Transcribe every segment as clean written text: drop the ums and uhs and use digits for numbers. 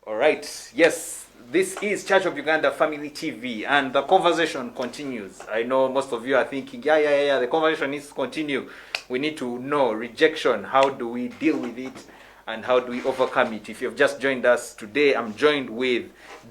All right. Yes, this is Church of Uganda Family TV, and the conversation continues. I know most of you are thinking, yeah. The conversation needs to continue. We need to know rejection. How do we deal with it, and how do we overcome it? If you've just joined us today, I'm joined with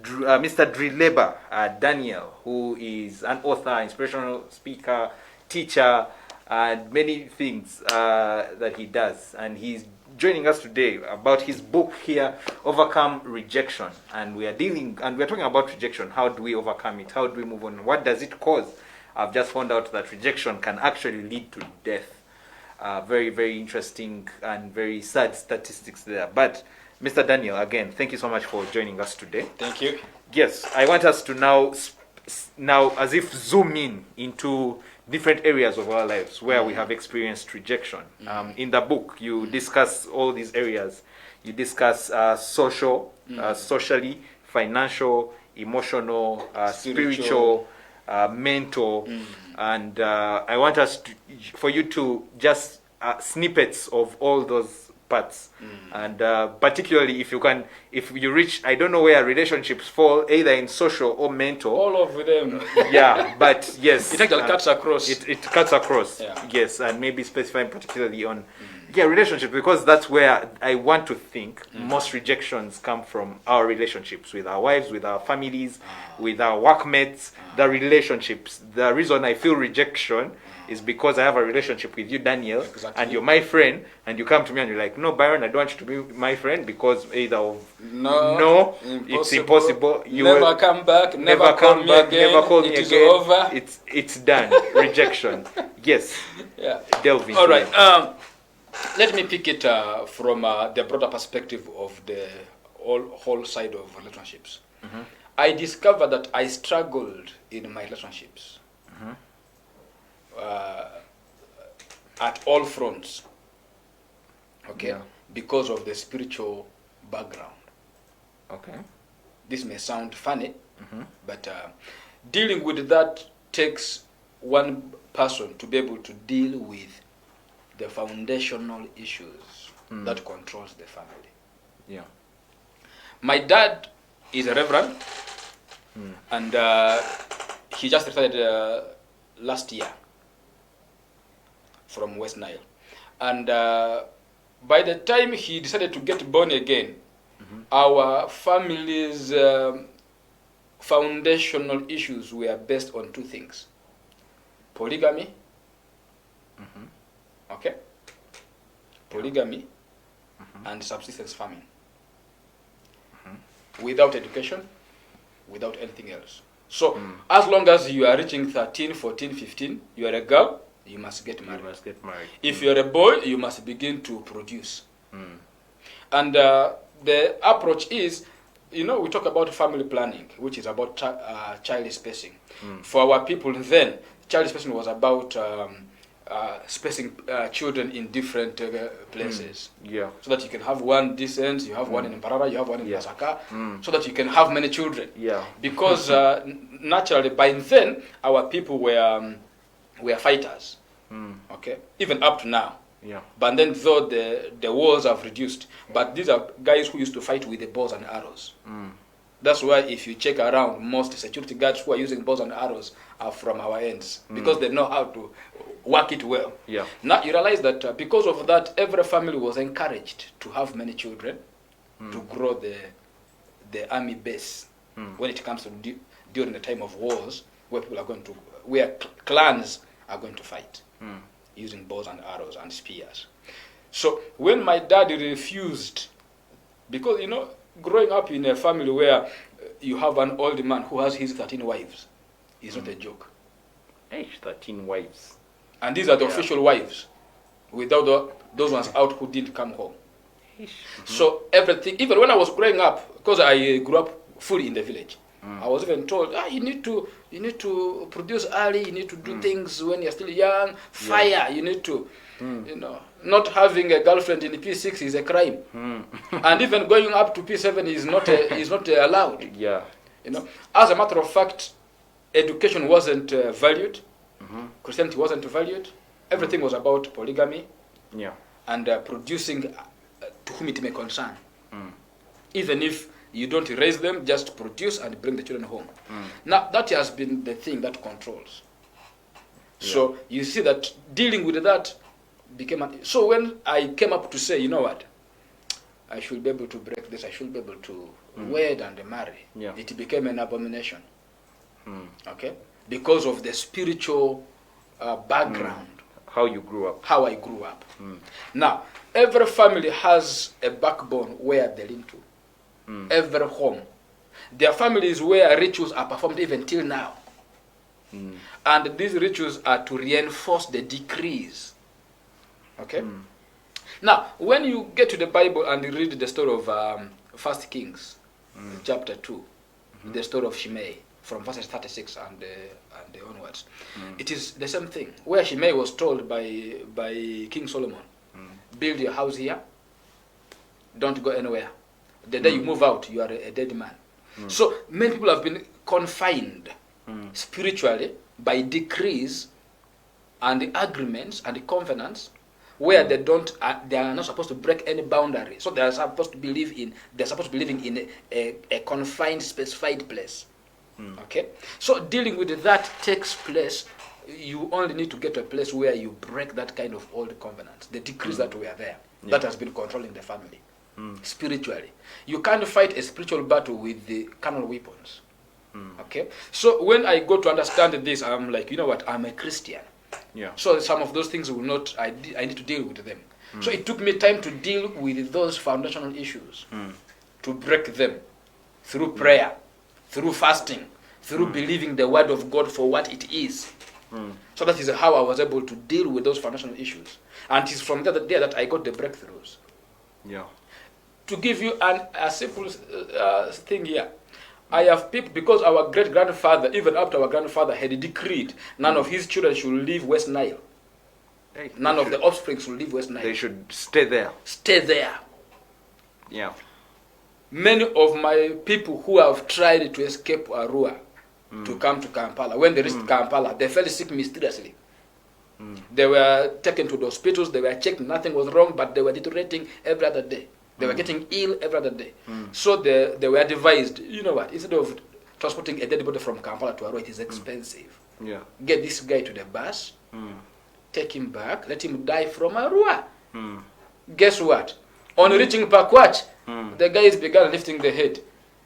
Mr. Drileba Daniel, who is an author, inspirational speaker, teacher, and many things that he does. And he's joining us today about his book here, Overcome Rejection. And we're talking about rejection. How do we overcome it? How do we move on? What does it cause? I've just found out that rejection can actually lead to death. Very, very interesting and very sad statistics there. But Mr. Daniel, again, thank you so much for joining us today. Thank you. Yes, I want us to now as if zoom into different areas of our lives where we have experienced rejection. In the book, you discuss all these areas. You discuss socially, financial, emotional, spiritual, mental, and I want for you to just snippets of all those parts, and particularly if you reach, I don't know where relationships fall, either in social or mental. All of them. Yeah, but yes, it actually cuts across. It cuts across. Yeah. Yes, and maybe specifying particularly on relationships, because that's where I want to think most rejections come from. Our relationships with our wives, with our families, with our workmates. The relationships. The reason I feel rejection is because I have a relationship with you, Daniel, and you're my friend, and you come to me and you're like, no, Byron, I don't want you to be my friend because either of no, it's impossible. You never come back, never call me again. Never call me it is again. Over. It's done. Rejection. Yes. Yeah. Delve into all right. it. Let me pick it from the broader perspective of the whole side of relationships. I discovered that I struggled in my relationships. At all fronts, because of the spiritual background. This may sound funny, but dealing with that takes one person to be able to deal with the foundational issues that controls the family. My dad is a reverend, and he just retired last year from West Nile. And by the time he decided to get born again, our family's foundational issues were based on two things: polygamy, polygamy, and subsistence farming. Without education, without anything else. So as long as you are reaching 13, 14, 15, you are a girl, you must get married. If you're a boy, you must begin to produce. And the approach is, we talk about family planning, which is about child spacing. For our people then, child spacing was about spacing children in different places. So that you can have one distance, you have one in Mbarara, you have one in Masaka, so that you can have many children. Because naturally, by then, our people were fighters. Even up to now. But then, though the wars have reduced, but these are guys who used to fight with the bows and arrows. That's why if you check around, most security guards who are using bows and arrows are from our ends, because they know how to work it well. Now you realize that because of that, every family was encouraged to have many children, to grow the army base when it comes to during the time of wars, where clans are going to fight using bows and arrows and spears. So when my dad refused, because growing up in a family where you have an old man who has his 13 wives is not a joke. 13 wives. And these are the official wives, without those ones out who didn't come home. So everything, even when I was growing up, because I grew up fully in the village, I was even told, you need to produce early, you need to do things when you're still young, fire, you need to, not having a girlfriend in P6 is a crime. And even going up to P7 is not allowed. As a matter of fact, education wasn't valued, Christianity wasn't valued, everything was about polygamy, and producing to whom it may concern. Even if You don't raise them, just produce and bring the children home. Now, that has been the thing that controls. Yeah. So you see that dealing with that became so when I came up to say, you know what, I should be able to break this, I should be able to wed and marry, it became an abomination. Okay? Because of the spiritual background. How you grew up. How I grew up. Now, every family has a backbone where they lean to. Every home. There are families where rituals are performed even till now. And these rituals are to reinforce the decrees. Okay? Now, when you get to the Bible and you read the story of 1 Kings, chapter 2, the story of Shimei, from verses 36 and onwards, it is the same thing. Where Shimei was told by King Solomon, build your house here, don't go anywhere. The day you move out, you are a dead man. So many people have been confined spiritually by decrees and the agreements and the covenants where they are not supposed to break any boundary. So they are supposed to be living in a confined, specified place. Okay? So dealing with that takes place. You only need to get to a place where you break that kind of old covenants, the decrees that were there, that has been controlling the family. Spiritually. You can't fight a spiritual battle with the carnal weapons. Okay? So when I go to understand this, I'm like, you know what, I'm a Christian. So some of those things will not, I need to deal with them. So it took me time to deal with those foundational issues, to break them through prayer, through fasting, through believing the word of God for what it is. So that is how I was able to deal with those foundational issues. And it's from there that I got the breakthroughs. To give you a simple thing here, I have people, because our great-grandfather, even after our grandfather had decreed, none of his children should leave West Nile. None of the offspring should leave West Nile. They should stay there. Stay there. Many of my people who have tried to escape Arua to come to Kampala, when they reached Kampala, they fell sick mysteriously. They were taken to the hospitals, they were checked, nothing was wrong, but they were deteriorating every other day. They were getting ill every other day. So they were advised, you know what, instead of transporting a dead body from Kampala to Arua, it is expensive. Get this guy to the bus, take him back, let him die from Arua. Guess what? On reaching Pakwach, the guys began lifting the head.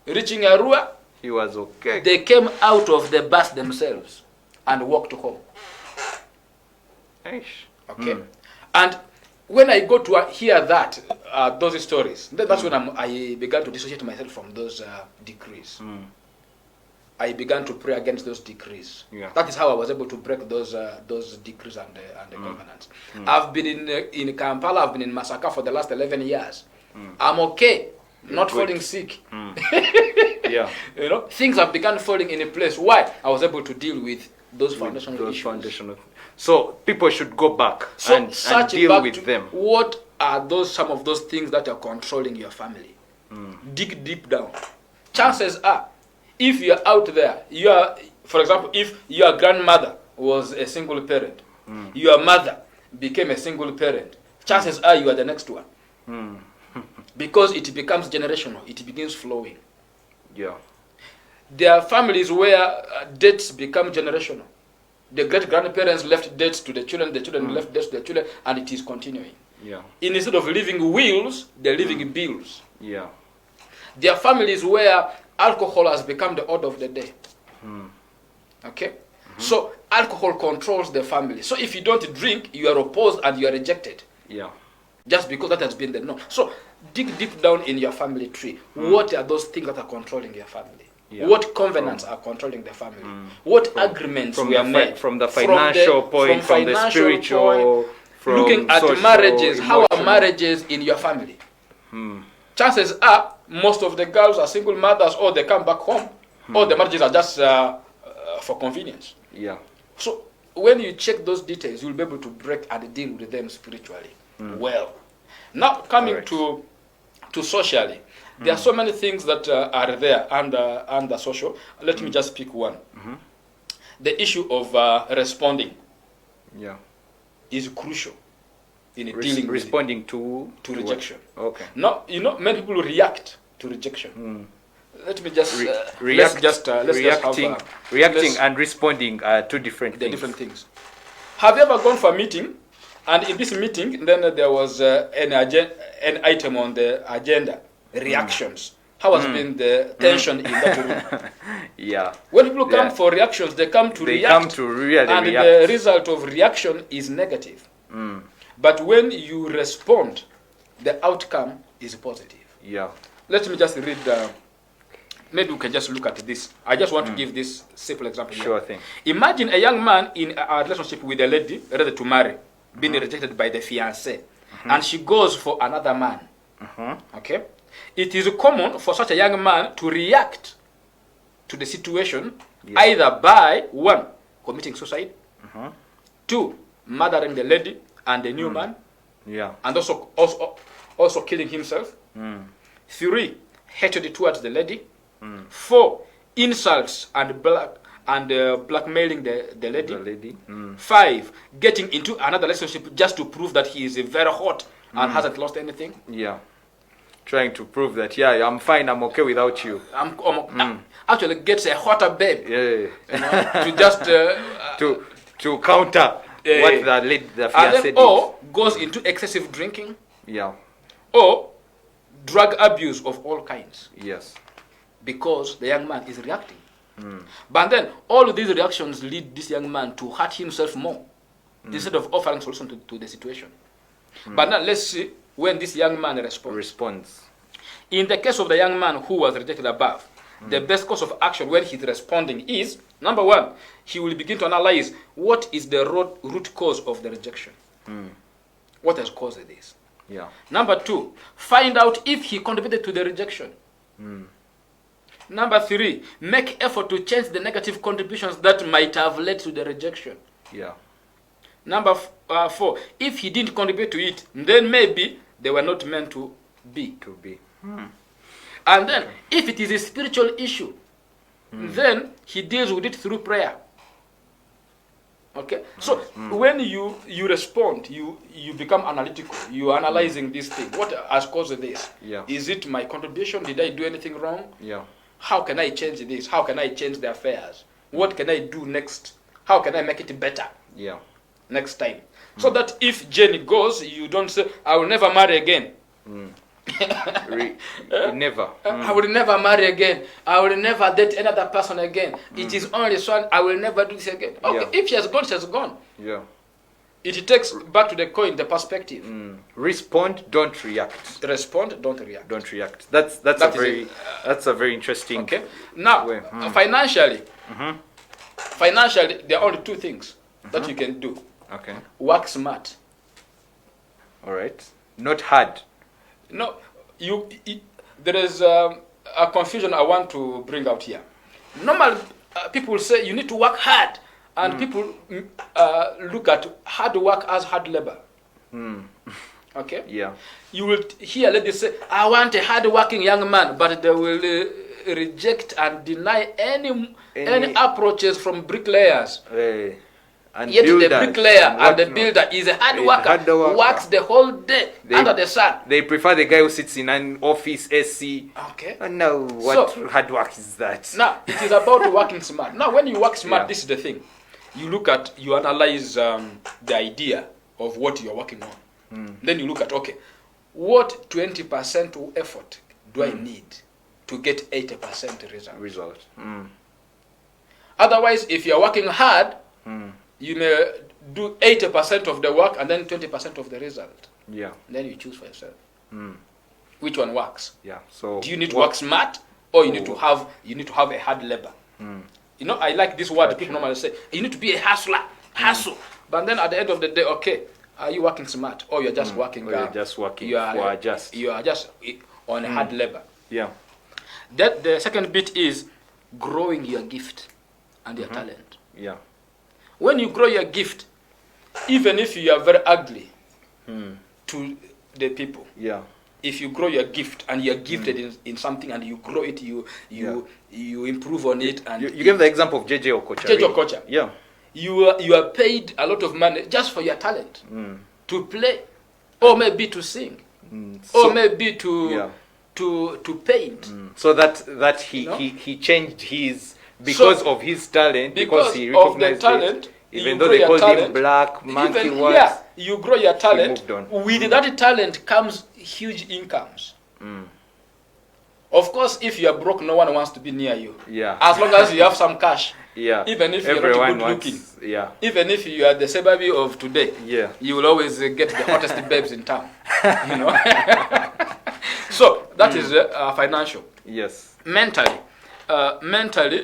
Reaching Arua, he was okay. They came out of the bus themselves and walked home. Okay? And when I go to hear that, those stories, that's when I began to dissociate myself from those decrees. I began to pray against those decrees. That is how I was able to break those decrees and the covenants. I've been in Kampala, I've been in Masaka for the last 11 years. I'm okay, not falling sick. You know, things have begun falling in a place. Why? I was able to deal with those foundational issues. So people should go back and deal with them. What are some of those things that are controlling your family? Dig deep down. Chances are, if you're out there, for example, if your grandmother was a single parent, your mother became a single parent, chances are you are the next one. Because it becomes generational, it begins flowing. There are families where debts become generational. The great-grandparents left debts to the children left debts to the children, and it is continuing. Instead of leaving wills, they're leaving bills. There are families where alcohol has become the order of the day. Okay? So alcohol controls the family. So if you don't drink, you are opposed and you are rejected. Just because that has been the norm. So dig deep down in your family tree. What are those things that are controlling your family? What covenants are controlling the family? What agreements were made? From the financial point, from the spiritual, from looking at social, marriages. How emotional. are marriages in your family? Chances are, most of the girls are single mothers, or they come back home, or the marriages are just for convenience. So when you check those details, you'll be able to break and deal with them spiritually. Well, now coming to socially, there are so many things that are there under social. Let me just pick one. The issue of responding is crucial in dealing with responding to rejection. Okay. Now, you know, many people react to rejection. let me just reacting and responding are two different things. Different things. Have you ever gone for a meeting, and in this meeting, then there was an item on the agenda, reactions. How has been the tension in that room? Yeah. When people come for reactions, they come to react. Come to really and react. The result of reaction is negative. But when you respond, the outcome is positive. Yeah. Let me just read. Maybe we can just look at this. I just want to give this simple example. Sure thing. Imagine a young man in a relationship with a lady ready to marry, being rejected by the fiancé, and she goes for another man. Okay? It is common for such a young man to react to the situation either by, one, committing suicide, two, murdering the lady and the new man, and also killing himself, three, hatred towards the lady, four, insults and blackmailing the lady, five, getting into another relationship just to prove that he is very hot and hasn't lost anything. Trying to prove that, I'm fine, I'm okay without you. Actually gets a hotter babe. To just to counter what the fiancé did. Or goes into excessive drinking. Or drug abuse of all kinds. Yes. Because the young man is reacting. But then all of these reactions lead this young man to hurt himself more instead of offering solution to the situation. But now let's see when this young man responds. In the case of the young man who was rejected above, the best course of action when he's responding is, number one, he will begin to analyze what is the root cause of the rejection. What has caused this? Number two, find out if he contributed to the rejection. Number three, make effort to change the negative contributions that might have led to the rejection. Number four, if he didn't contribute to it, then maybe they were not meant to be. And then, if it is a spiritual issue, then he deals with it through prayer. Okay? So, when you respond, you become analytical. You are analyzing this thing. What has caused this? Is it my contribution? Did I do anything wrong? How can I change this? How can I change the affairs? What can I do next? How can I make it better? Next time. So that if Jenny goes, you don't say, I will never marry again. Never. I will never marry again. I will never date another person again. It is only one. I will never do this again. Okay, if she has gone, she has gone. It takes back to the coin, the perspective. Respond, don't react. Respond, don't react. Don't react. That's a very interesting. Okay. Now, financially, there are only two things that you can do. Okay. Work smart. All right. Not hard. No, there is a confusion I want to bring out here. Normally, people say you need to work hard, and people look at hard work as hard labor. Okay? You will hear ladies say, I want a hard-working young man, but they will reject and deny any approaches from bricklayers. And yet builders, the bricklayer and the builder is a hard worker, works the whole day under the sun. They prefer the guy who sits in an office AC. Okay. And now, what hard work is that? Now, it is about working smart. Now, when you work smart, this is the thing. You analyze the idea of what you're working on. Then you look at, okay, what 20% effort do I need to get 80% result? Otherwise, if you're working hard, you may do 80% of the work and then 20% of the result. Then you choose for yourself. Which one works? So do you need to work smart, or you need to have a hard labor? I like this word people normally say. You need to be a hustler, hustle. But then at the end of the day, okay, are you working smart, or you're just working? Or you're just working. You are just on a hard labor. That the second bit is growing your gift and your talent. When you grow your gift, even if you are very ugly to the people, if you grow your gift and you are gifted in something and you grow it, you improve on it, and you give the example of JJ Okocha. JJ Okocha. You are paid a lot of money just for your talent to play, or maybe to sing, or maybe to to paint. So that he changed his because of his talent, because he recognized of the talent, it. Even though they called him black monkey, you grow your talent. He moved on. With that talent comes huge incomes. Of course, if you are broke, no one wants to be near you. Yeah. As long as you have some cash. Yeah. Even if you're not good looking. Yeah. Even if you are the celebrity of today. Yeah. You will always get the hottest babes in town. You know. So that is financial. Yes. Mentally,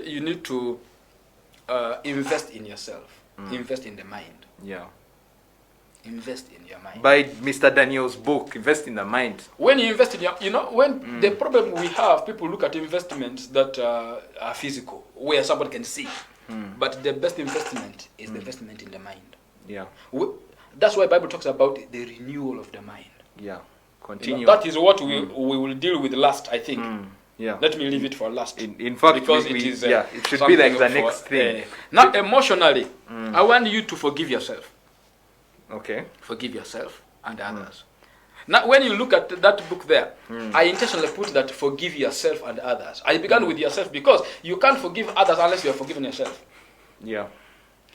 you need to invest in yourself. Invest in the mind. Yeah. Invest in your mind. By Mr. Daniel's book, Invest in the Mind. When you invest in your, when the problem we have, people look at investments that are physical, where somebody can see. But the best investment is the investment in the mind. Yeah. That's why the Bible talks about the renewal of the mind. Yeah. Continue. That is what we will deal with last, I think. Yeah. Let me leave it for last. In fact, because it is it should be like the next thing. Now, emotionally, I want you to forgive yourself. Okay. Forgive yourself and others. Now, when you look at that book there, I intentionally put that forgive yourself and others. I began with yourself because you can't forgive others unless you have forgiven yourself. Yeah.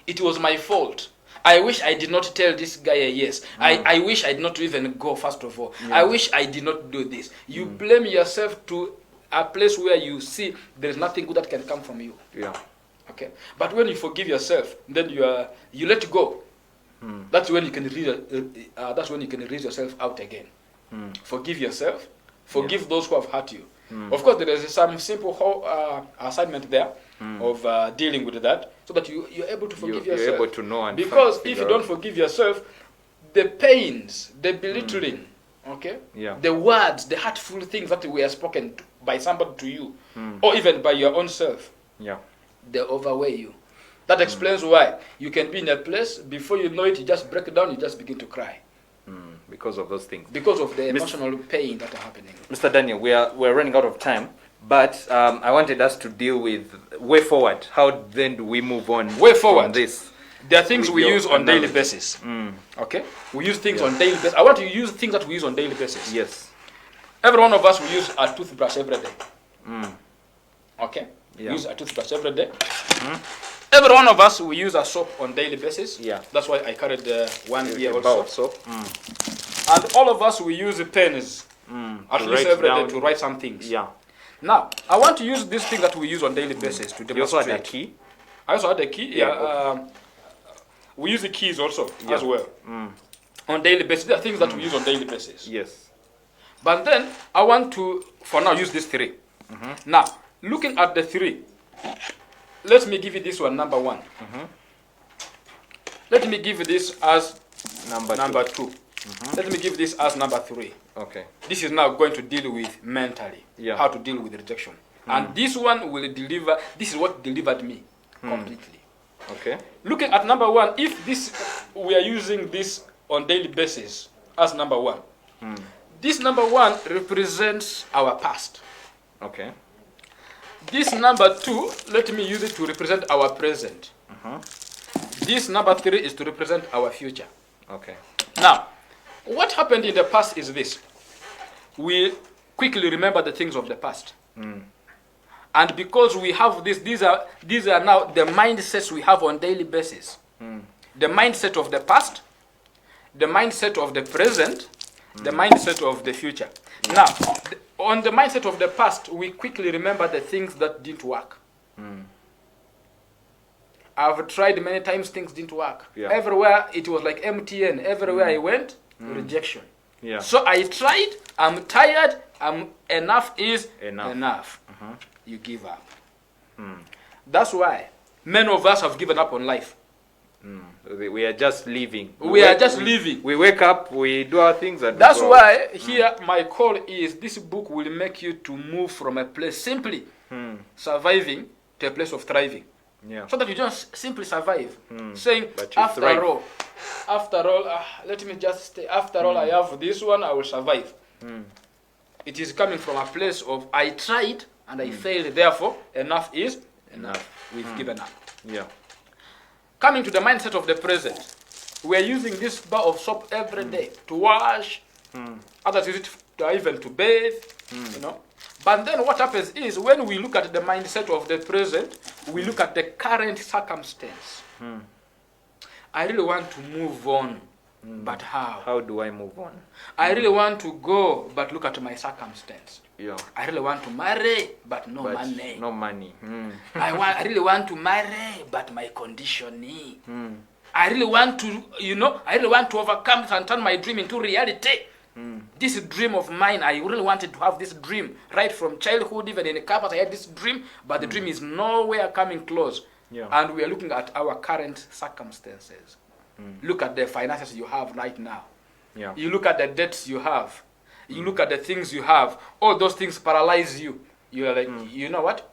It was my fault. I wish I did not tell this guy a yes. I wish I did not even go, first of all. I wish I did not do this. You blame yourself to a place where you see there is nothing good that can come from you. Yeah. Okay. But when you forgive yourself, then you let go. That's when you can raise yourself out again. Forgive yourself. Forgive those who have hurt you. Of course, there is some simple assignment there of dealing with that, so that you're able to forgive yourself. You're able to know and because if you don't forgive yourself, the pains, the belittling, the words, the hurtful things that were spoken by somebody to you, or even by your own self, they overweigh you. That explains why you can be in a place, before you know it, you just break down, you just begin to cry. Because of those things. Because of the emotional pain that are happening. Mr. Daniel, we're running out of time, but I wanted us to deal with way forward. How then do we move on way forward from this? There are things we use on daily basis. Okay? We use things on daily basis. I want to use things that we use on daily basis. Yes. Every one of us will use a toothbrush every day. Okay? We use a toothbrush every day. Every one of us will use a soap on daily basis. Yeah. That's why I carried one here also. also. Soap. And all of us will use pens at least every day to write some things. Yeah. Now, I want to use this thing that we use on daily basis to demonstrate. You also had a key? I also had a key. Yeah. We use the keys also as well. On daily basis. There are things that we use on daily basis. Yes. But then, I want to, for now, use these three. Now, looking at the three, let me give you this one, number one. Let me give you this as number two. Let me give this as number three. Okay. This is now going to deal with mentally, how to deal with rejection. And this one will deliver, this is what delivered me completely. Okay. Looking at number one, if we are using this on daily basis as number one, this number one represents our past. Okay. This number two, let me use it to represent our present. This number three is to represent our future. Okay. Now, what happened in the past is this. We quickly remember the things of the past. And because we have this, these are now the mindsets we have on daily basis. The mindset of the past, the mindset of the present, the mindset of the future. Now, on the mindset of the past, we quickly remember the things that didn't work. I've tried many times, things didn't work. Everywhere, it was like MTN. Everywhere I went, rejection. So I tried, I'm tired, enough is enough. You give up. That's why many of us have given up on life. We are just living. We are just living. We wake up, we do our things. And that's why here my call is this book will make you to move from a place simply surviving to a place of thriving. So that you just simply survive. Saying, after all, let me just stay. After all, I have this one, I will survive. It is coming from a place of I tried and I failed. Therefore, enough is enough. We've given up. Coming to the mindset of the present, we are using this bar of soap every day to wash. Others use it even to bathe, you know. But then what happens is when we look at the mindset of the present, we look at the current circumstance. I really want to move on, but how? How do I move on? I really want to go, but look at my circumstance. Yeah. I really want to marry, but no money. No money. I really want to marry, but my conditioning. I really want to, I really want to overcome and turn my dream into reality. This dream of mine, I really wanted to have this dream right from childhood, even in the campus I had this dream, but the dream is nowhere coming close. Yeah. And we are looking at our current circumstances. Look at the finances you have right now. Yeah. You look at the debts you have. You look at the things you have. All those things paralyze you. You are like, you know what?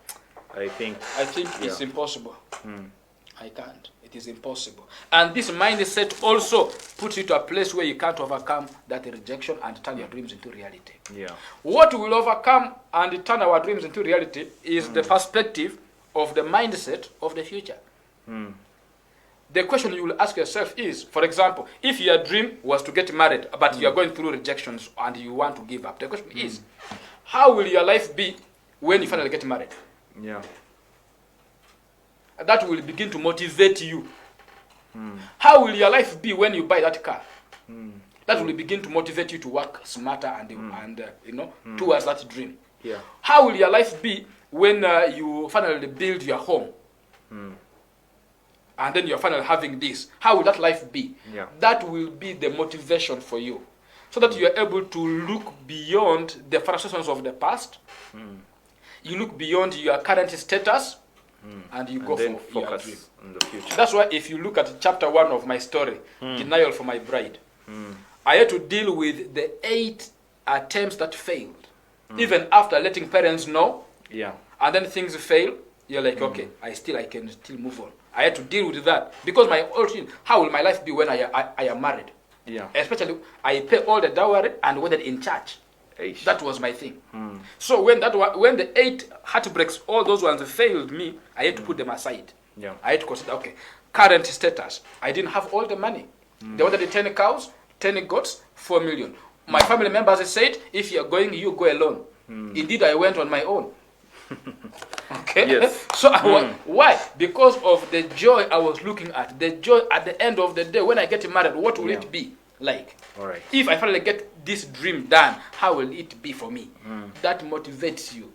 I think it's impossible. I can't. It is impossible. And this mindset also puts you to a place where you can't overcome that rejection and turn your dreams into reality. Yeah. What will overcome and turn our dreams into reality is the perspective of the mindset of the future. The question you will ask yourself is, for example, if your dream was to get married, but you are going through rejections and you want to give up, the question is, how will your life be when you finally get married? Yeah. That will begin to motivate you. How will your life be when you buy that car? That will begin to motivate you to work smarter and towards that dream. Yeah. How will your life be when you finally build your home? And then you're finally having this. How will that life be? Yeah. That will be the motivation for you. So that you are able to look beyond the frustrations of the past. You look beyond your current status. And you go then for your dream. focus on the future. That's why if you look at chapter 1 of my story, Denial for My Bride, I had to deal with the 8 attempts that failed. Even after letting parents know, Yeah. and then things fail, you're like, okay, I can still move on. I had to deal with that. Because my old thing, how will my life be when I am married? Yeah. Especially, I pay all the dowry and whether in church. Eish. That was my thing. So when the 8 heartbreaks, all those ones failed me, I had to put them aside. Yeah. I had to consider, okay, current status. I didn't have all the money. They wanted the 10 cows, 10 goats, 4 million. My family members said, if you're going, you go alone. Indeed, I went on my own. Okay? Yes. So why? Because of the joy I was looking at. The joy at the end of the day, when I get married, what will it be like? All right. If I finally get this dream done, how will it be for me? That motivates you.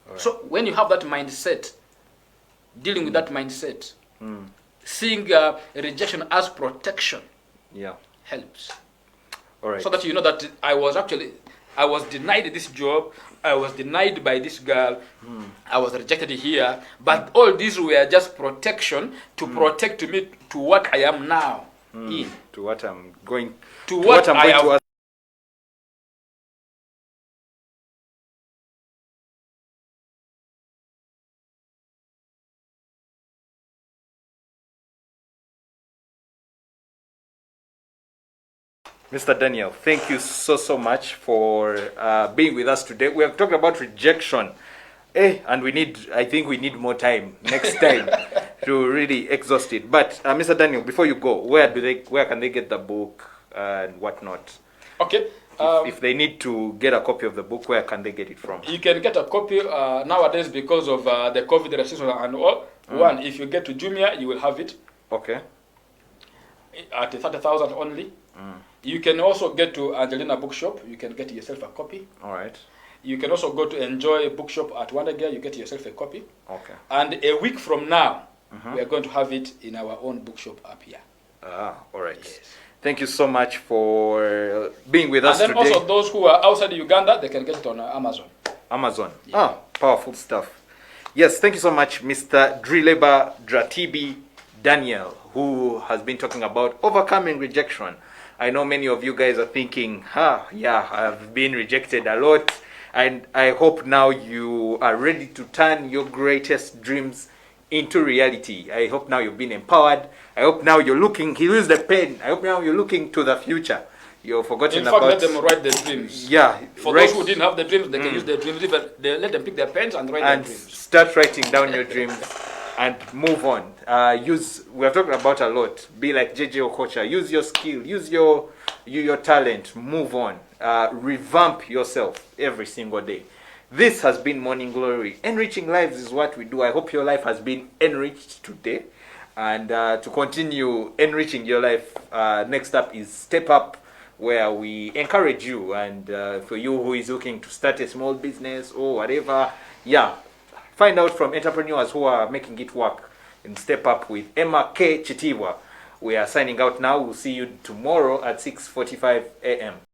Right. So when you have that mindset, dealing with that mindset, seeing rejection as protection Yeah. helps. All right. So that you know that I was denied this job, I was denied by this girl, I was rejected here, but all these were just protection to protect me to what I am now in. To what I'm going To what I'm I going have. to ask. Mr. Daniel, thank you so much for being with us today. We have talked about rejection, and I think we need more time next time to really exhaust it. But Mr. Daniel, before you go, where can they get the book and whatnot? Okay. If they need to get a copy of the book, where can they get it from? You can get a copy nowadays because of the COVID restrictions and all. One, if you get to Jumia, you will have it. Okay. At 30,000 only. You can also get to Angelina Bookshop. You can get yourself a copy. All right. You can also go to Enjoy Bookshop at Wondergear. You get yourself a copy. Okay. And a week from now, we are going to have it in our own bookshop up here. All right. Yes. Thank you so much for being with us today. And then also those who are outside Uganda, they can get it on Amazon. Amazon. Yeah. Powerful stuff. Yes, thank you so much, Mr. Drileba Dratibi Daniel, who has been talking about overcoming rejection. I know many of you guys are thinking, I've been rejected a lot. And I hope now you are ready to turn your greatest dreams into reality. I hope now you've been empowered. I hope now you're looking, he used the pen. I hope now you're looking to the future. You've forgotten about... In fact, let them write their dreams. Yeah. For those who didn't have the dreams, they can use their dreams. Let them pick their pens and write their dreams. Start writing down your dreams and move on. We have talked about a lot. Be like JJ Okocha. Use your skill. Use your talent. Move on. revamp yourself every single day. This has been Morning Glory. Enriching lives is what we do. I hope your life has been enriched today. And to continue enriching your life, next up is Step Up, where we encourage you. And for you who is looking to start a small business or whatever, find out from entrepreneurs who are making it work and Step Up with Emma K. Chitiwa. We are signing out now. We'll see you tomorrow at 6:45 a.m.